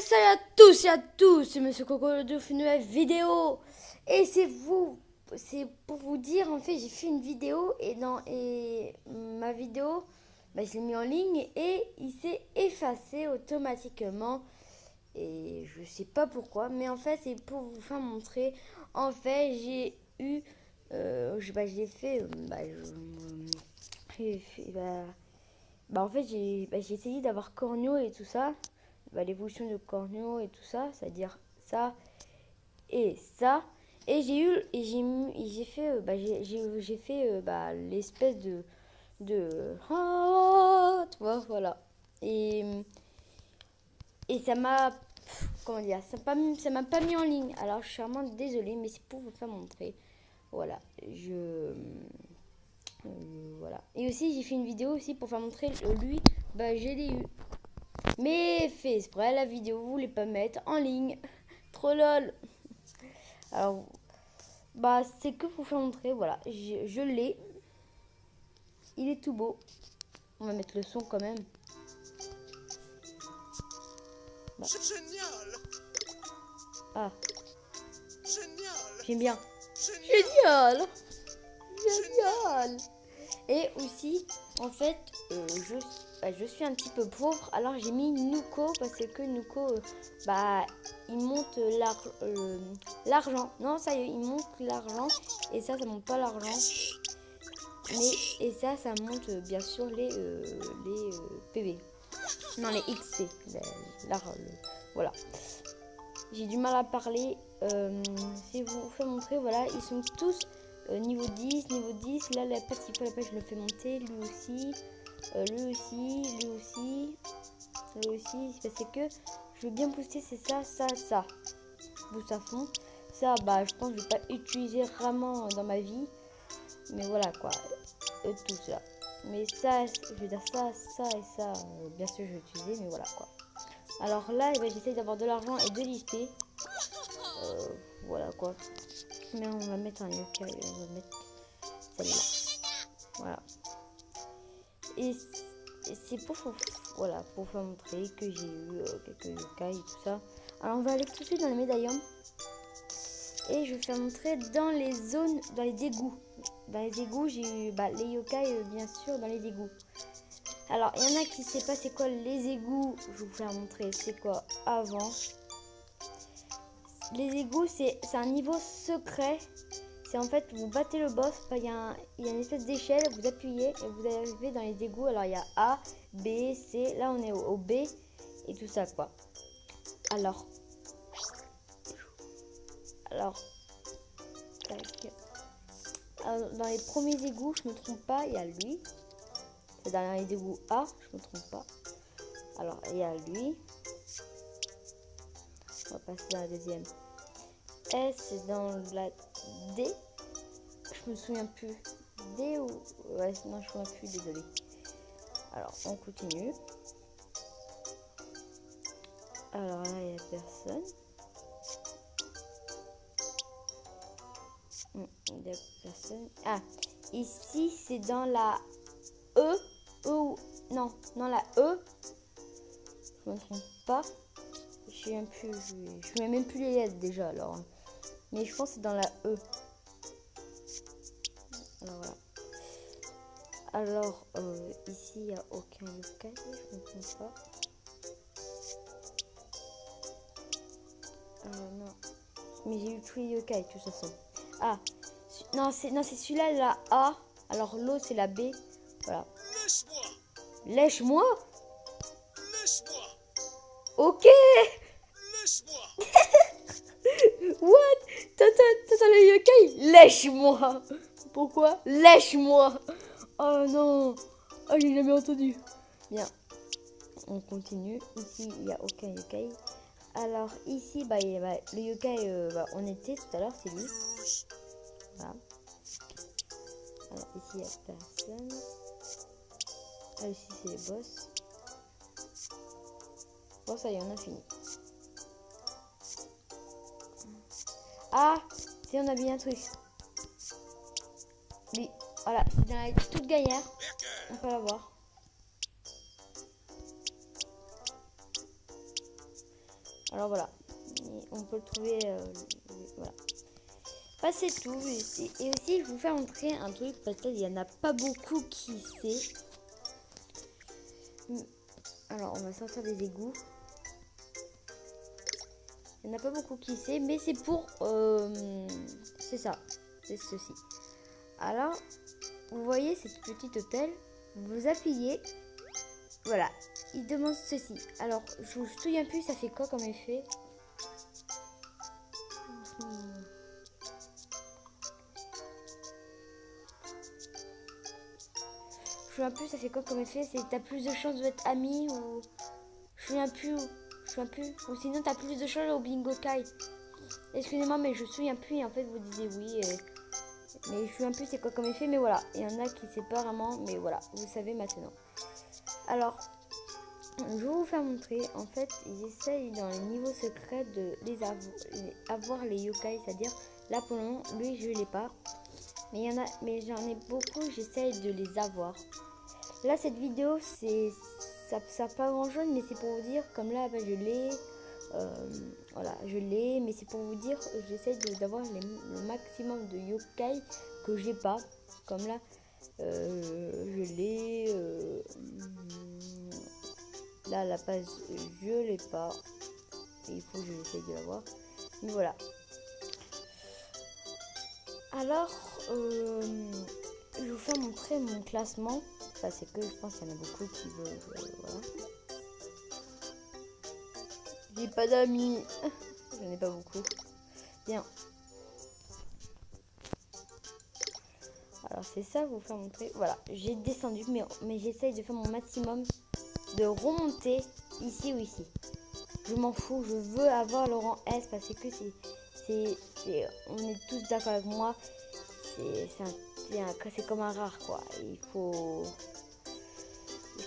Salut à tous et à tous, c'est Monsieur Coco de une nouvelle vidéo. Et c'est pour vous dire, en fait, j'ai fait une vidéo et ma vidéo, je l'ai mis en ligne et il s'est effacé automatiquement. Et je sais pas pourquoi, mais en fait, c'est pour vous faire montrer. En fait, j'ai eu, je l'ai fait, j'ai fait, en fait, j'ai essayé d'avoir Cornio et tout ça. L'évolution de Cornio et tout ça, c'est-à-dire ça et ça. Et j'ai fait, j'ai fait l'espèce de tu vois, voilà. Et, et ça m'a, comment dire, ça m'a pas mis en ligne. Alors je suis vraiment désolée, mais c'est pour vous faire montrer. Voilà, voilà. Et aussi j'ai fait une vidéo aussi pour faire montrer lui, je l'ai eu. Mais fait exprès, la vidéo, vous voulez pas mettre en ligne. Trop lol. Alors, c'est que pour faire montrer, voilà. Je l'ai. Il est tout beau. On va mettre le son quand même. C'est génial. Ah, Génial. j'aime bien. Génial. Génial. Génial. Et aussi, en fait, je suis un petit peu pauvre. Alors j'ai mis Nuko parce que Nuko, il monte l'argent. Non, ça y est, il monte l'argent. Et ça monte pas l'argent. Et ça monte bien sûr les PV. Non, les XP. Voilà. J'ai du mal à parler. Si vous faites montrer, voilà, ils sont tous niveau 10, niveau 10. Là, la page, je le fais monter. Lui aussi. Lui aussi. C'est que je veux bien booster, c'est ça. Boost à fond. Ça, je pense que je vais pas utiliser vraiment dans ma vie. Mais voilà quoi. Tout ça. Mais ça, je veux dire ça et ça. Bien sûr, je vais utiliser, mais voilà quoi. Alors là, j'essaie d'avoir de l'argent et de l'XP. Voilà quoi. Mais on va mettre un yokai. On va mettre celle-là. Voilà. Et c'est pour faire montrer que j'ai eu quelques yokai et tout ça. Alors on va aller tout de suite dans les médaillons. Et je vais faire montrer dans les zones, dans les égouts. Dans les égouts, j'ai eu les yokai, bien sûr, dans les égouts. Alors, il y en a qui ne savent pas c'est quoi les égouts. Je vais vous faire montrer c'est quoi avant. Les égouts, c'est un niveau secret. C'est en fait, vous battez le boss, il y a une espèce d'échelle, vous appuyez et vous arrivez dans les égouts. Alors, il y a A, B, C. Là, on est au B et tout ça, quoi. Alors, dans les premiers égouts, je me trompe pas, il y a lui. C'est dans les égouts A, je me trompe pas. Alors, il y a lui. On va passer dans la deuxième. S, c'est dans la D. Je me souviens plus. D ou... Ouais, non, je me souviens plus, désolé. Alors, on continue. Alors là, il n'y a personne. Il n'y a personne. Ah, ici, c'est dans la E. Non, dans la E. Je me trompe pas. Je mets même plus les lettres déjà alors. Mais je pense que c'est dans la E. Alors voilà. Alors ici il n'y a aucun yokai, je ne me trompe pas. Non. Mais j'ai eu tous les yokai de toute façon. Ah, non c'est celui-là la A. Alors l'autre c'est la B. Voilà. Lèche-moi. Ok. Lèche-moi. What? T'as le yokai? Lèche-moi. Pourquoi? Lèche-moi. Oh non. Oh, j'ai jamais entendu. Bien. On continue. Ici, il n'y a aucun yokai. Alors, ici, il y a, le yokai, on était tout à l'heure, c'est lui. Voilà. Alors, ici, il n'y a personne. Ah, ici, c'est les boss. Bon, ça y est, on a fini. Ah, si on a bien un truc. Oui, voilà, c'est dans la toute gaillard. On peut la voir. Alors voilà, on peut le trouver, voilà. Enfin, c'est tout. Et aussi, je vous fais montrer un truc, parce qu'il n'y en a pas beaucoup qui sait. Alors, on va sortir des égouts. Il n'y en a pas beaucoup qui sait, mais c'est pour... c'est ça, c'est ceci. Alors, vous voyez cette petite hôtel, vous appuyez, voilà, il demande ceci. Alors, je me souviens plus, ça fait quoi comme effet? Je me souviens plus, ça fait quoi comme effet? C'est t'as plus de chances d'être ami ou... Je me souviens plus. Ou sinon t'as plus de chances au bingo kai. Excusez-moi, mais je me souviens plus et en fait vous disiez oui. Mais je me souviens plus c'est quoi comme effet, mais voilà. Il y en a qui ne savent pas vraiment, mais voilà, vous savez maintenant. Alors, je vais vous faire montrer. En fait, ils essayent dans les niveaux secrets de avoir les yokai, c'est-à-dire là pour le moment, lui je l'ai pas. Mais j'en ai beaucoup, j'essaye de les avoir. Là, cette vidéo, ça pas grand chose, mais c'est pour vous dire, comme là, bah, je l'ai. Voilà, je l'ai, mais c'est pour vous dire, j'essaye d'avoir le maximum de yokai que j'ai pas. Comme là, je l'ai. Là, la page, je l'ai pas. Et il faut que j'essaye de l'avoir. Mais voilà. Alors, je vais vous faire montrer mon classement. Parce que je pense qu'il y en a beaucoup qui veulent. Voilà. J'ai pas d'amis. J'en ai pas beaucoup. Bien. Alors, c'est ça, vous faire montrer. Voilà, j'ai descendu, mais j'essaye de faire mon maximum de remonter ici ou ici. Je m'en fous, je veux avoir le rang S parce que on est tous d'accord avec moi. C'est comme un rare quoi. Il faut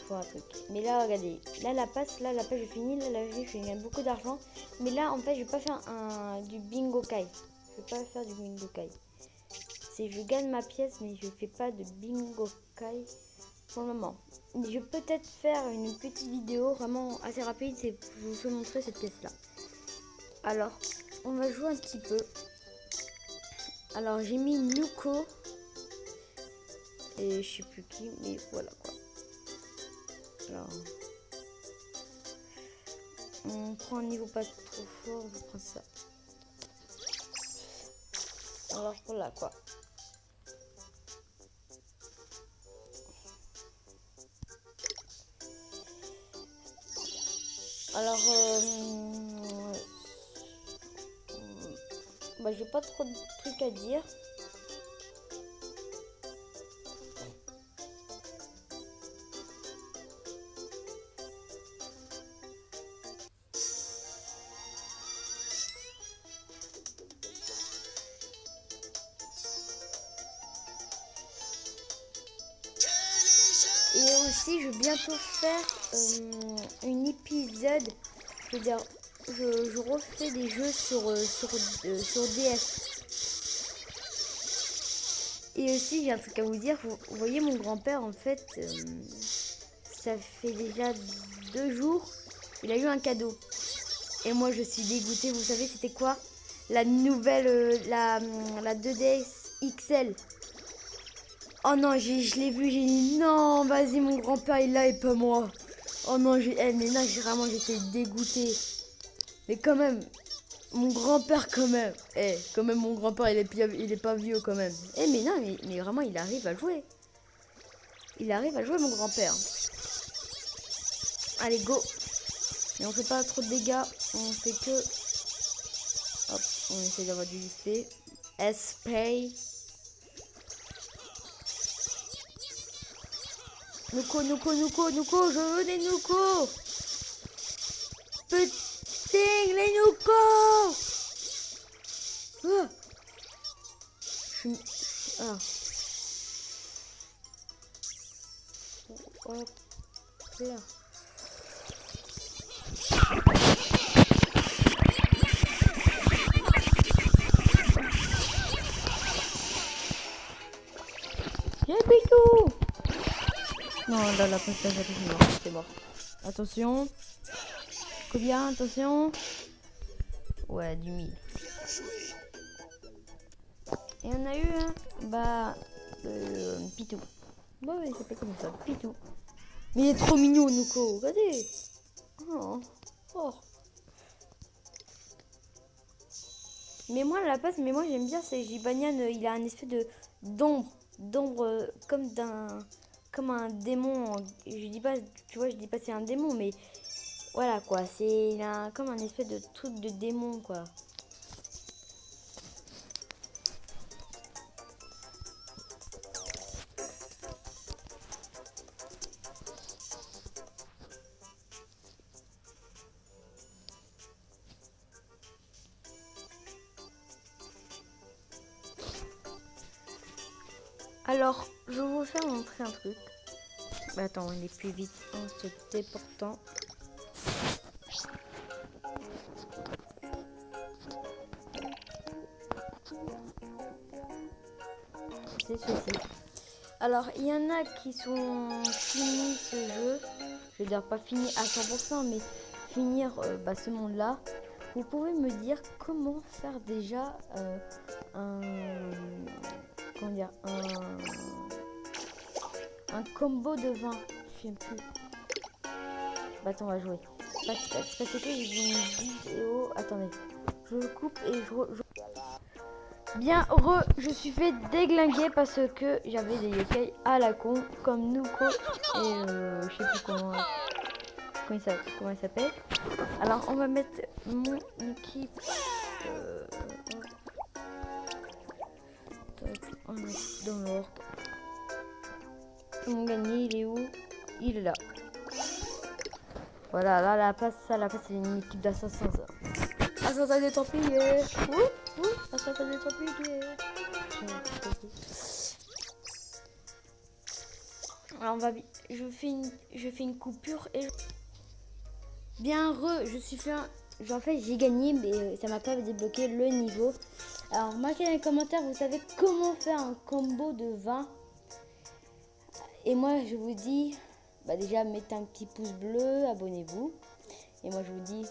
un truc. Mais là, regardez, là la page je finis, là je gagne beaucoup d'argent. Mais là, en fait, je vais pas faire du bingo kai. Je vais pas faire du bingo kai. Je gagne ma pièce, mais je fais pas de bingo kai pour le moment. Je vais peut-être faire une petite vidéo vraiment assez rapide, je vous fais montrer cette pièce là. Alors, on va jouer un petit peu. Alors, j'ai mis Nuko et je sais plus qui, mais voilà quoi. Alors, on prend un niveau pas trop fort, on prend ça. Alors voilà quoi. Alors, j'ai pas trop de trucs à dire. Et aussi, je vais bientôt faire un épisode. Je veux dire, je refais des jeux sur DS. Et aussi, j'ai un truc à vous dire. Vous voyez, mon grand-père, en fait, ça fait déjà 2 jours, il a eu un cadeau. Et moi, je suis dégoûtée. Vous savez, c'était quoi? La nouvelle, la 2DS XL. Oh non, je l'ai vu, j'ai dit non, vas-y, mon grand-père il l'a et pas moi. Oh non, mais là, vraiment, j'étais dégoûtée. Mais quand même, mon grand-père quand même. Quand même, mon grand-père, il est pas vieux quand même. Mais non, mais vraiment, il arrive à jouer. Il arrive à jouer, mon grand-père. Allez, go. Mais on fait pas trop de dégâts, on fait que... Hop, on essaie d'avoir du XP. SP. Nuko, je veux des Nuko. Putain, les Nuko. Ah. Hop, là. Non, là, la c'est mort. Attention. Combien? Attention. Ouais, du 1000. Bien joué. Et on a eu un, Pitou. Bah ouais, il s'appelle comme ça, Pitou. Mais il est trop mignon, Nuko, regardez. Oh. Oh. Mais moi, à la place, mais moi j'aime bien, c'est Jibanyan, il a un espèce de d'ombre comme un démon. Je dis pas, tu vois, je dis pas c'est un démon, mais voilà quoi, il a comme un espèce de truc de démon quoi. Alors, je vais vous faire montrer un truc. Bah, attends, il est plus vite en se déportant. C'est ceci. Alors, il y en a qui sont finis ce jeu. Je veux dire pas fini à 100%, mais finir ce monde-là. Vous pouvez me dire comment faire déjà comment dire, un combo de 20. Je sais plus. Bah attends, on va jouer. Parce que j'ai vu une vidéo. Attendez. Je coupe et Bien heureux, je suis fait déglinguer parce que j'avais des yokai à la con comme Nuko et je sais plus comment il s'appelle. Alors on va mettre mon équipe dans l'ordre. Mon gagné, il est où? Il est là. Voilà, là la place c'est une équipe d'assassins. Assassin des Templiers. Assassin des Templiers. Alors je fais une coupure et bien je suis fait en fait j'ai gagné mais ça m'a pas débloqué le niveau. Alors marquez dans les commentaires, vous savez comment faire un combo de 20. Et moi je vous dis déjà mettez un petit pouce bleu, abonnez-vous et moi je vous dis